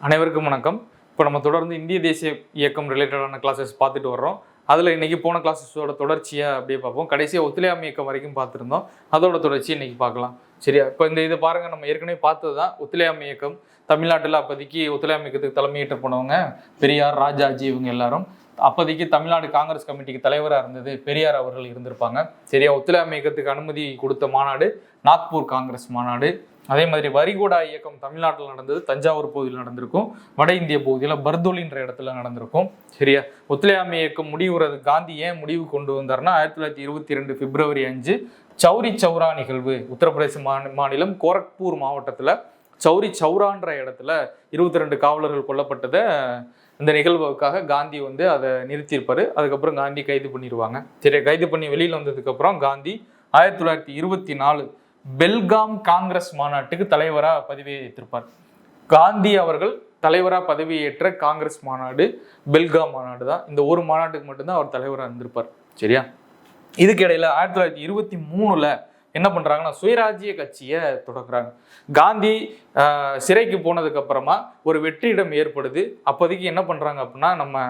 அனைவருக்கும் வணக்கம். இப்போ நம்ம தொடர்ந்து இந்திய தேசிய இயக்கம் ரிலேட்டடான கிளாஸஸ் பார்த்துட்டு வர்றோம். அதில் இன்றைக்கி போன கிளாஸஸோட தொடர்ச்சியாக அப்படியே பார்ப்போம். கடைசியாக ஒத்துழையாமை இயக்கம் வரைக்கும் பார்த்துருந்தோம். அதோட தொடர்ச்சியை இன்றைக்கி பார்க்கலாம். சரியா? இப்போ இதை பாருங்கள், நம்ம ஏற்கனவே பார்த்தது தான் ஒத்துழையாமை இயக்கம். தமிழ்நாட்டில் அப்போதைக்கு ஒத்துழையாமை இயக்கத்துக்கு தலைமையேற்று போனவங்க பெரியார், ராஜாஜி, இவங்க எல்லாரும். அப்போதைக்கு தமிழ்நாடு காங்கிரஸ் கமிட்டிக்கு தலைவராக இருந்தது பெரியார் அவர்கள் இருந்திருப்பாங்க. சரியா? ஒத்துழையாமை இயக்கத்துக்கு அனுமதி கொடுத்த மாநாடு நாக்பூர் காங்கிரஸ் மாநாடு. அதே மாதிரி வரிகோடா இயக்கம் தமிழ்நாட்டில் நடந்தது தஞ்சாவூர் பகுதியில் நடந்திருக்கும். வட இந்திய பகுதியில் பர்தோலின்ற இடத்துல நடந்திருக்கும். சரியா? ஒத்துழையாமை இயக்கம் முடிவுறது காந்தி ஏன் முடிவு கொண்டு வந்தார்னா 1922 பிப்ரவரி 5 சௌரி சௌரா நிகழ்வு. உத்தரப்பிரதேச மாநிலம் கோரக்பூர் மாவட்டத்தில் சௌரி சௌரான்ற இடத்துல 22 காவலர்கள் கொல்லப்பட்டதை இந்த நிகழ்வுக்காக காந்தி அதை நிறுத்தியிருப்பாரு. அதுக்கப்புறம் காந்தி கைது பண்ணிடுவாங்க. சரி, கைது பண்ணி வெளியில் வந்ததுக்கப்புறம் காந்தி 1924 பெல்காம் காங்கிரஸ் மாநாட்டுக்கு தலைவராக பதவியேற்றிருப்பார். காந்தி அவர்கள் தலைவராக பதவியேற்ற காங்கிரஸ் மாநாடு பெல்காம் மாநாடு தான். இந்த ஒரு மாநாட்டுக்கு மட்டும்தான் அவர் தலைவராக இருந்திருப்பார். சரியா? இதுக்கு இடையில 1923 என்ன பண்றாங்கன்னா சுயராஜ்ய கட்சியை தொடங்குறாங்க. காந்தி சிறைக்கு போனதுக்கு அப்புறமா ஒரு வெற்றிடம் ஏற்படுது. அப்போதைக்கு என்ன பண்றாங்க அப்படின்னா, நம்ம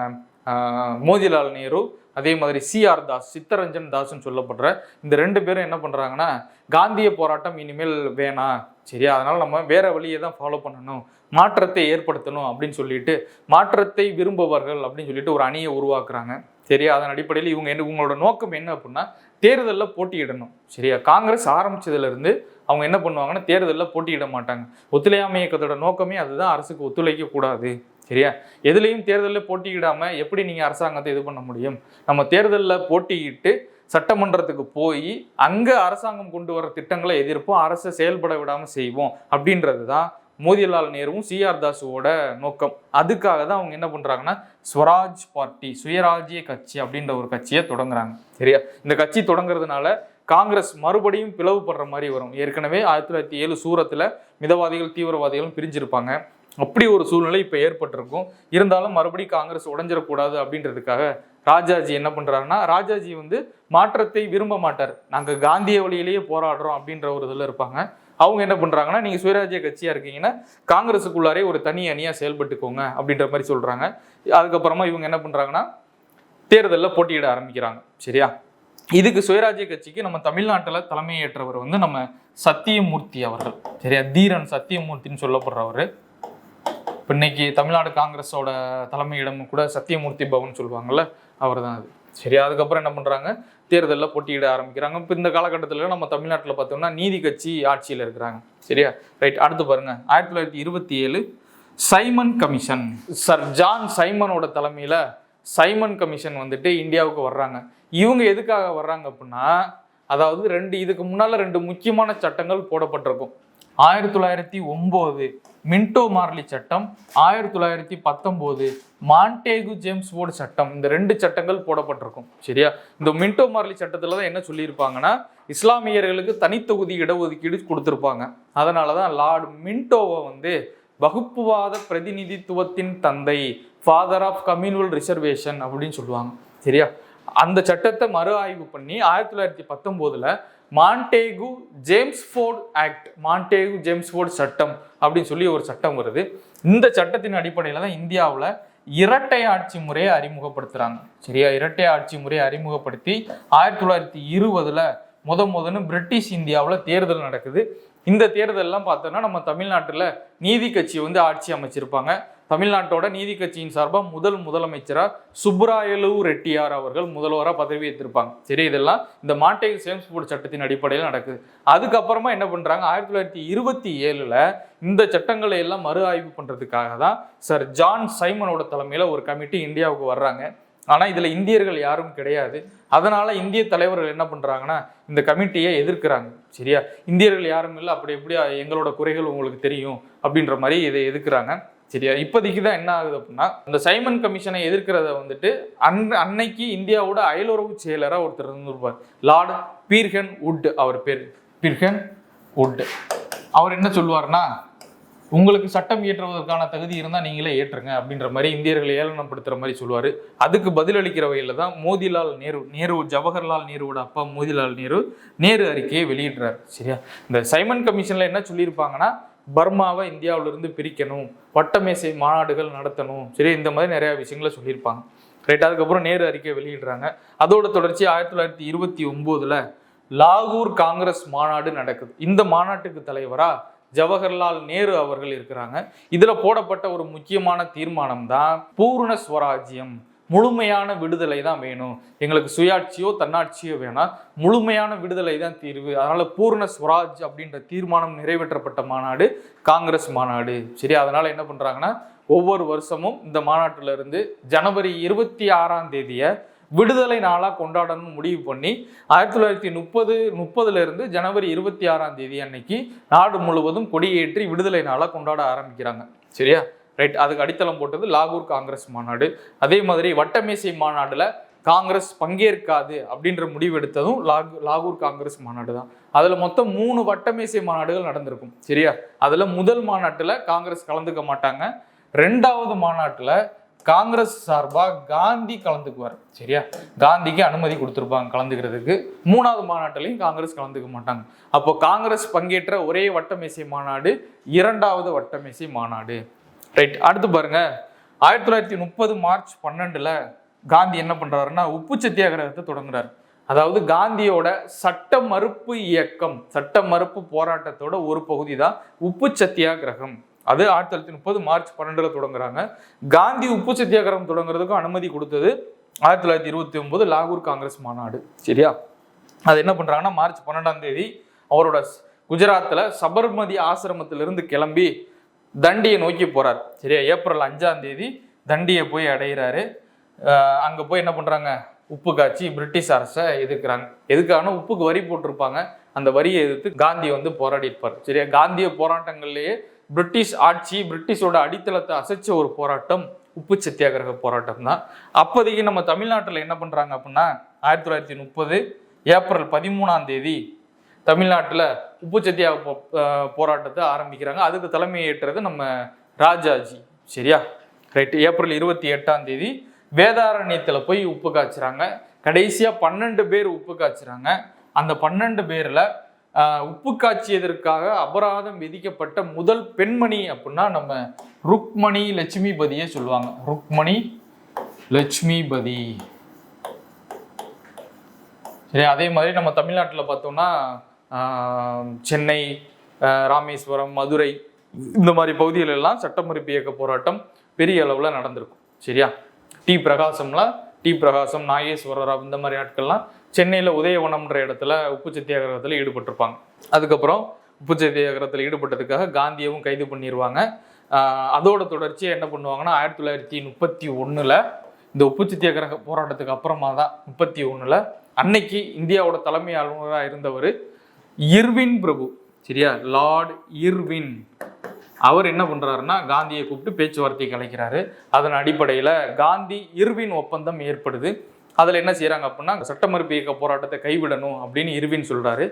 மோதிலால் நேரு, அதே மாதிரி சிஆர் தாஸ், சித்தரஞ்சன் தாஸ்ன்னு சொல்லப்படுற இந்த 2 பேரும் என்ன பண்றாங்கன்னா, காந்திய போராட்டம் இனிமேல் வேணாம், சரியா, அதனால நம்ம வேற வழியை தான் ஃபாலோ பண்ணணும், மாற்றத்தை ஏற்படுத்தணும் அப்படின்னு சொல்லிட்டு மாற்றத்தை விரும்புபவர்கள் அப்படின்னு சொல்லிட்டு ஒரு அணியை உருவாக்குறாங்க. சரியா? அதன் அடிப்படையில் இவங்களோட நோக்கம் என்ன அப்படின்னா, தேர்தலில் போட்டியிடணும். சரியா? காங்கிரஸ் ஆரம்பிச்சதுல இருந்து அவங்க என்ன பண்ணுவாங்கன்னா, தேர்தலில் போட்டியிட மாட்டாங்க. ஒத்துழையாமை இயக்கத்தோட நோக்கமே அதுதான், அரசுக்கு ஒத்துழைக்க கூடாது. சரியா? எதுலையும் தேர்தலில் போட்டியிடாம எப்படி நீங்க அரசாங்கத்தை இது பண்ண முடியும்? நம்ம தேர்தலில் போட்டியிட்டு சட்டமன்றத்துக்கு போய் அங்க அரசாங்கம் கொண்டு வர திட்டங்களை எதிர்ப்போம், அரசை செயல்பட விடாம செய்வோம் அப்படின்றது தான் மோதிலால் நேருவும் சிஆர் தாஸுவோட நோக்கம். அதுக்காக தான் அவங்க என்ன பண்றாங்கன்னா, ஸ்வராஜ் பார்ட்டி, சுயராஜ்ய கட்சி அப்படின்ற ஒரு கட்சியை தொடங்குறாங்க. சரியா? இந்த கட்சி தொடங்குறதுனால காங்கிரஸ் மறுபடியும் பிளவுபடுற மாதிரி வரும். ஏற்கனவே 1907 சூரத்தில் மிதவாதிகள் தீவிரவாதிகளும் பிரிஞ்சிருப்பாங்க. அப்படி ஒரு சூழ்நிலை இப்போ ஏற்பட்டிருக்கும். இருந்தாலும் மறுபடியும் காங்கிரஸ் உடைஞ்சிடக்கூடாது அப்படின்றதுக்காக ராஜாஜி என்ன பண்றாருன்னா, ராஜாஜி மாற்றத்தை விரும்ப மாட்டார். நாங்கள் காந்திய வழியிலேயே போராடுறோம் அப்படின்ற ஒரு இதில் இருப்பாங்க. அவங்க என்ன பண்றாங்கன்னா, நீங்க சுயராஜ்ய கட்சியா இருக்கீங்கன்னா காங்கிரஸுக்குள்ளாரே ஒரு தனி அணியா செயல்பட்டுக்கோங்க அப்படின்ற மாதிரி சொல்றாங்க. அதுக்கப்புறமா இவங்க என்ன பண்றாங்கன்னா, தேர்தலில் போட்டியிட ஆரம்பிக்கிறாங்க. சரியா? இதுக்கு சுயராஜ்ய கட்சிக்கு நம்ம தமிழ்நாட்டில் தலைமையேற்றவர் நம்ம சத்தியமூர்த்தி அவர்கள். சரியா? தீரன் சத்தியமூர்த்தின்னு சொல்லப்படுறவர். இப்போ இன்னைக்கு தமிழ்நாடு காங்கிரஸோட தலைமையிடம் கூட சத்தியமூர்த்தி பவன் சொல்லுவாங்கல்ல, அவர் தான் அது. சரியா? அதுக்கப்புறம் என்ன பண்றாங்க, தேர்தலில் போட்டியிட ஆரம்பிக்கிறாங்க. இப்போ இந்த காலகட்டத்தில் நம்ம தமிழ்நாட்டில் பார்த்தோம்னா நீதி கட்சி ஆட்சியில் இருக்கிறாங்க. சரியா? ரைட். அடுத்து பாருங்க, 1927 சைமன் கமிஷன், சர் ஜான் சைமனோட தலைமையில சைமன் கமிஷன் இந்தியாவுக்கு வர்றாங்க. இவங்க எதுக்காக வர்றாங்க அப்படின்னா, அதாவது இதுக்கு முன்னால 2 முக்கியமான சட்டங்கள் போடப்பட்டிருக்கும். 1909 மின்டோ மார்லி சட்டம், 1919 மாண்டேகு ஜேம்ஸ் போர்டு சட்டம். இந்த 2 சட்டங்கள் போடப்பட்டிருக்கும். சரியா? இந்த மின்டோ மார்லி சட்டத்துல தான் என்ன சொல்லியிருப்பாங்கன்னா, இஸ்லாமியர்களுக்கு தனித்தொகுதி இடஒதுக்கீடு கொடுத்துருப்பாங்க. அதனாலதான் லார்ட் மின்டோவை வகுப்புவாத பிரதிநிதித்துவத்தின் தந்தை, ஃபாதர் ஆஃப் கம்யூனல் ரிசர்வேஷன் அப்படின்னு சொல்லுவாங்க. சரியா? அந்த சட்டத்தை மறு ஆய்வு பண்ணி 1919 மாண்டேகு ஜேம்ஸ்போர்ட் ஆக்ட், மாண்டேகு ஜேம்ஸ்போர்ட் சட்டம் அப்படின்னு சொல்லி ஒரு சட்டம் வருது. இந்த சட்டத்தின் அடிப்படையில் தான் இந்தியாவில் இரட்டை ஆட்சி முறையை அறிமுகப்படுத்துறாங்க. சரியா? இரட்டை ஆட்சி முறையை அறிமுகப்படுத்தி 1920 முதன்னு பிரிட்டிஷ் இந்தியாவில் தேர்தல் நடக்குது. இந்த தேர்தலெல்லாம் பார்த்தோன்னா நம்ம தமிழ்நாட்டில் நீதி கட்சி ஆட்சி அமைச்சிருப்பாங்க. தமிழ்நாட்டோட நீதி கட்சியின் சார்பாக முதலமைச்சராக சுப்ராயலு ரெட்டியார் அவர்கள் முதல்வராக பதவி ஏற்றிருப்பாங்க. சரி, இதெல்லாம் இந்த மாண்டேகு ஜேம்ஸ்போர்ட் சட்டத்தின் அடிப்படையில் நடக்குது. அதுக்கப்புறமா என்ன பண்றாங்க, 1927 இந்த சட்டங்களை எல்லாம் மறு ஆய்வு பண்றதுக்காக தான் சர் ஜான் சைமனோட தலைமையில ஒரு கமிட்டி இந்தியாவுக்கு வர்றாங்க. ஆனா இதுல இந்தியர்கள் யாரும் கிடையாது. அதனால இந்திய தலைவர்கள் என்ன பண்றாங்கன்னா, இந்த கமிட்டியை எதிர்க்கிறாங்க. சரியா? இந்தியர்கள் யாரும் இல்லை, அப்படி எப்படி எங்களோட குறைகள் உங்களுக்கு தெரியும் அப்படின்ற மாதிரி இதை எதிர்க்கிறாங்க. சரியா? இப்போதைக்கு தான் என்ன ஆகுது அப்படின்னா, இந்த சைமன் கமிஷனை எதிர்க்கிறத அன்னைக்கு இந்தியாவோட அயலுறவு செயலராக ஒருத்தர் இருந்திருப்பார், லார்ட் பீர்கன் வுட். அவர் பேர் பீர்கன் வுட். அவர் என்ன சொல்லுவார்னா, உங்களுக்கு சட்டம் இயற்றுவதற்கான தகுதி இருந்தால் நீங்களே ஏற்றுங்க அப்படின்ற மாதிரி இந்தியர்களை ஏளனப்படுத்துகிற மாதிரி சொல்லுவார். அதுக்கு பதிலளிக்கிற வகையில் தான் மோதிலால் நேரு, ஜவஹர்லால் நேருவோட அப்பா மோதிலால் நேரு அறிக்கையை வெளியிடுறாரு. சரியா? இந்த சைமன் கமிஷனில் என்ன சொல்லியிருப்பாங்கன்னா, பர்மாவை இந்தியாவிலிருந்து பிரிக்கணும், வட்டமேசை மாநாடுகள் நடத்தணும், சரி, இந்த மாதிரி நிறைய விஷயங்களை சொல்லியிருப்பாங்க. ரைட். அதுக்கப்புறம் நேரு அறிக்கை வெளியிடுறாங்க. அதோட தொடர்ச்சி 1929 லாகூர் காங்கிரஸ் மாநாடு நடக்குது. இந்த மாநாட்டுக்கு தலைவரா ஜவஹர்லால் நேரு அவர்கள் இருக்கிறாங்க. இதுல போடப்பட்ட ஒரு முக்கியமான தீர்மானம் தான் பூர்ண ஸ்வராஜ்யம், முழுமையான விடுதலை தான் வேணும், எங்களுக்கு சுயாட்சியோ தன்னாட்சியோ வேணாம், முழுமையான விடுதலை தான் தீர்வு. அதனால பூர்ண ஸ்வராஜ் அப்படின்ற தீர்மானம் நிறைவேற்றப்பட்ட மாநாடு காங்கிரஸ் மாநாடு. சரி, அதனால என்ன பண்றாங்கன்னா ஒவ்வொரு வருஷமும் இந்த மாநாட்டில இருந்து ஜனவரி 26 விடுதலை நாளா கொண்டாடணும்னு முடிவு பண்ணி 1930 இருந்து ஜனவரி 26 அன்னைக்கு நாடு முழுவதும் கொடியேற்றி விடுதலை நாளா கொண்டாட ஆரம்பிக்கிறாங்க. சரியா? ரைட். அதுக்கு அடித்தளம் போட்டது லாகூர் காங்கிரஸ் மாநாடு. அதே மாதிரி வட்டமேசை மாநாடுல காங்கிரஸ் பங்கேற்காது அப்படின்ற முடிவு எடுத்ததும் லாகூர் காங்கிரஸ் மாநாடு தான். அதுல மொத்தம் 3 வட்டமேசை மாநாடுகள் நடந்திருக்கும். சரியா? அதுல முதல் மாநாட்டுல காங்கிரஸ் கலந்துக்க மாட்டாங்க. 2வது மாநாட்டுல காங்கிரஸ் சார்பா காந்தி கலந்துக்குவார். சரியா? காந்திக்கு அனுமதி கொடுத்துருப்பாங்க கலந்துக்கிறதுக்கு. 3வது மாநாட்டிலையும் காங்கிரஸ் கலந்துக்க மாட்டாங்க. அப்போ காங்கிரஸ் பங்கேற்ற ஒரே வட்டமேசை மாநாடு 2வது வட்டமேசை மாநாடு. ரைட். அடுத்து பாருங்க, 1930 மார்ச் 12 காந்தி என்ன பண்றாருன்னா உப்பு சத்தியாகிரகத்தை தொடங்குறாரு. அதாவது காந்தியோட சட்ட மறுப்பு இயக்கம், சட்ட மறுப்பு போராட்டத்தோட ஒரு பகுதி தான் உப்பு சத்தியாகிரகம். அது 1930 மார்ச் 12 தொடங்குறாங்க. காந்தி உப்பு சத்தியாகிரகம் தொடங்குறதுக்கும் அனுமதி கொடுத்தது 1929 லாகூர் காங்கிரஸ் மாநாடு. சரியா? அது என்ன பண்றாங்கன்னா மார்ச் 12 அவரோட குஜராத்ல சபர்மதி ஆசிரமத்திலிருந்து கிளம்பி தண்டியை நோக்கி போறார். சரியா? ஏப்ரல் 5 தண்டியை போய் அடைகிறாரு. அங்க போய் என்ன பண்றாங்க, உப்பு காய்ச்சி பிரிட்டிஷ் அரசை எதிர்க்கிறாங்க. எதுக்கான உப்புக்கு வரி போட்டிருப்பாங்க, அந்த வரியை எதிர்த்து காந்தி போராடி இருப்பார். சரியா? காந்திய போராட்டங்கள்லயே பிரிட்டிஷ் ஆட்சி, பிரிட்டிஷோட அடித்தளத்தை அசைச்ச ஒரு போராட்டம் உப்பு சத்தியாகிரக போராட்டம் தான். அப்போதைக்கு நம்ம தமிழ்நாட்டில் என்ன பண்றாங்க அப்படின்னா 1930 ஏப்ரல் 13 தமிழ்நாட்டில் உப்பு சத்தியாக போராட்டத்தை ஆரம்பிக்கிறாங்க. அதுக்கு தலைமை ஏற்றது நம்ம ராஜாஜி. சரியா? ரைட். ஏப்ரல் 28 வேதாரண்யத்தில் போய் உப்பு காய்ச்சுறாங்க. கடைசியாக 12 பேர் உப்பு காய்ச்சுறாங்க. அந்த 12 பேரில் உப்பு காய்ச்சியதற்காக அபராதம் விதிக்கப்பட்ட முதல் பெண்மணி அப்படின்னா நம்ம ருக்மணி லட்சுமிபதியை சொல்லுவாங்க. ருக்மணி லட்சுமிபதி. சரி. அதே மாதிரி நம்ம தமிழ்நாட்டில் பார்த்தோம்னா சென்னை, ராமேஸ்வரம், மதுரை இந்த மாதிரி பகுதிகள் எல்லாம் சட்டமறுப்பு இயக்க போராட்டம் பெரிய அளவில் நடந்திருக்கும். சரியா? டி பிரகாசம், நாகேஸ்வர ராவ் இந்த மாதிரி ஆட்கள்லாம் சென்னையில் உதயவனம்ன்ற இடத்துல உப்பு சத்தியாகிரகத்தில் ஈடுபட்டிருப்பாங்க. அதுக்கப்புறம் உப்பு சத்தியாகிரகத்தில் ஈடுபட்டதுக்காக காந்தியவும் கைது பண்ணிடுவாங்க. அதோட தொடர்ச்சியாக என்ன பண்ணுவாங்கன்னா 1931 இந்த உப்பு சத்தியாகிரக போராட்டத்துக்கு அப்புறமா தான் 31 அன்னைக்கு இந்தியாவோட தலைமை ஆளுநராக இருந்தவர் இர்வின் பிரபு. சரியா? லார்ட் இர்வின் அவர் என்ன பண்றாருன்னா காந்தியை கூப்பிட்டு பேச்சுவார்த்தைக்கு அழைக்கிறாரு. அதன் அடிப்படையில் காந்தி இர்வின் ஒப்பந்தம் ஏற்படுது. அதில் என்ன செய்யறாங்க அப்படின்னா சட்டமறுப்பு இயக்க போராட்டத்தை கைவிடணும் அப்படின்னு இர்வின் சொல்றாரு.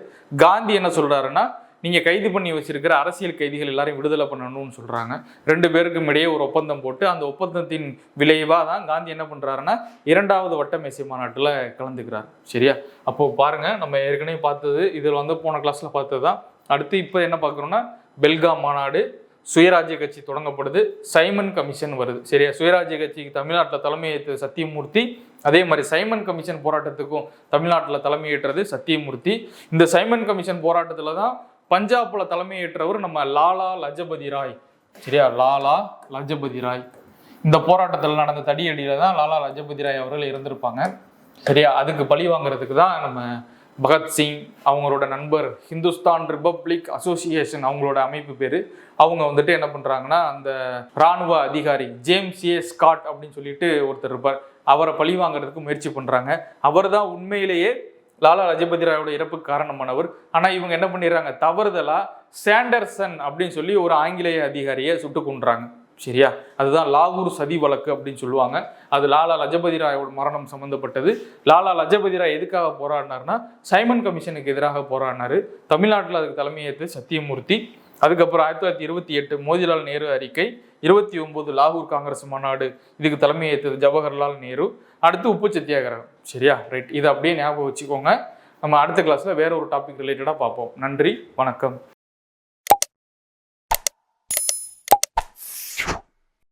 காந்தி என்ன சொல்றாருன்னா நீங்க கைது பண்ணி வச்சிருக்கிற அரசியல் கைதிகள் எல்லாரையும் விடுதலை பண்ணணும்னு சொல்றாங்க. 2 பேருக்கும் இடையே ஒரு ஒப்பந்தம் போட்டு அந்த ஒப்பந்தத்தின் விளைவாக தான் காந்தி என்ன பண்றாருன்னா 2வது வட்டமேசை மாநாட்டில் கலந்துக்கிறார். சரியா? அப்போ பாருங்க, நம்ம ஏற்கனவே பார்த்தது இதில் போன கிளாஸ்ல பார்த்தது தான். அடுத்து இப்போ என்ன பார்க்குறோம்னா பெல்காம் மாநாடு, சுயராஜ்ய கட்சி தொடங்கப்படுது, சைமன் கமிஷன் வருது. சரியா? சுயராஜ்ய கட்சிக்கு தமிழ்நாட்டில் தலைமையேற்றது சத்தியமூர்த்தி. அதே மாதிரி சைமன் கமிஷன் போராட்டத்துக்கும் தமிழ்நாட்டில் தலைமையேற்றது சத்தியமூர்த்தி. இந்த சைமன் கமிஷன் போராட்டத்தில் தான் பஞ்சாப்ல தலைமையேற்றவர் நம்ம லாலா லஜபதி ராய். சரியா? லாலா லஜபதி ராய். இந்த போராட்டத்தில் நடந்த தடியடியில தான் லாலா லஜபதி ராய் அவர்கள் இருந்திருப்பாங்க. சரியா? அதுக்கு பழி வாங்குறதுக்கு தான் நம்ம பகத்சிங் அவங்களோட நண்பர் ஹிந்துஸ்தான் ரிபப்ளிக் அசோசியேஷன் அவங்களோட அமைப்பு பேரு, அவங்க என்ன பண்றாங்கன்னா அந்த இராணுவ அதிகாரி ஜேம்ஸ் ஏ ஸ்காட் அப்படின்னு சொல்லிட்டு ஒருத்தர் இருப்பார், அவரை பழி வாங்குறதுக்கு முயற்சி பண்றாங்க. அவர் தான் உண்மையிலேயே லாலா லஜபதி ராயோட இறப்புக்கு காரணமானவர். ஆனா இவங்க என்ன பண்ணிடுறாங்க, தவறுதலா சாண்டர்சன் அப்படின்னு சொல்லி ஒரு ஆங்கிலேய அதிகாரியை சுட்டு கொன்றாங்க. சரியா? அதுதான் லாகூர் சதி வழக்கு அப்படின்னு சொல்லுவாங்க. அது லாலா லஜபதி ராயோட மரணம் சம்பந்தப்பட்டது. லாலா லஜபதி ராய் எதுக்காக போராடினார்னா சைமன் கமிஷனுக்கு எதிராக போராடினாரு. தமிழ்நாட்டில் அதுக்கு தலைமையேற்று சத்தியமூர்த்தி. அதுக்கப்புறம் 1928 மோதிலால் நேரு அறிக்கை, 29 லாகூர் காங்கிரஸ் மாநாடு, இதுக்கு தலைமையேற்றது ஜவஹர்லால் நேரு. அடுத்து உப்பு சத்தியாகிரகம். சரியா? ரைட். இதை அப்படியே ஞாபகம் வச்சுக்கோங்க. நம்ம அடுத்த கிளாஸ்ல வேற ஒரு டாபிக் ரிலேட்டடா பார்ப்போம். நன்றி, வணக்கம்.